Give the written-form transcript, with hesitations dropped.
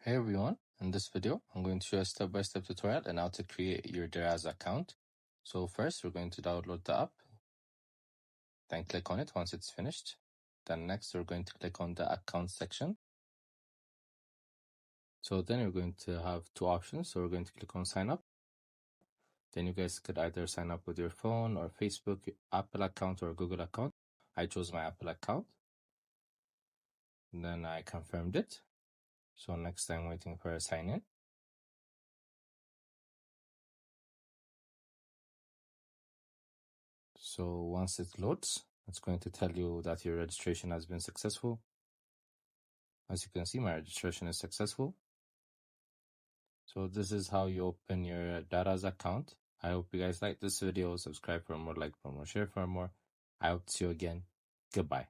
Hey everyone, in this video, I'm going to show a step-by-step tutorial on how to create your Daraz account. So first, we're going to download the app, then click on it once it's finished. Then next, we're going to click on the account section. So then you're going to have two options. So we're going to click on sign up. Then you guys could either sign up with your phone or Facebook, Apple account or Google account. I chose my Apple account. And then I confirmed it. So next I'm waiting for a sign in. So once it loads, it's going to tell you that your registration has been successful. As you can see, my registration is successful. So this is how you open your Daraz account. I hope you guys like this video. Subscribe for more, like for more, share for more. I hope to see you again. Goodbye.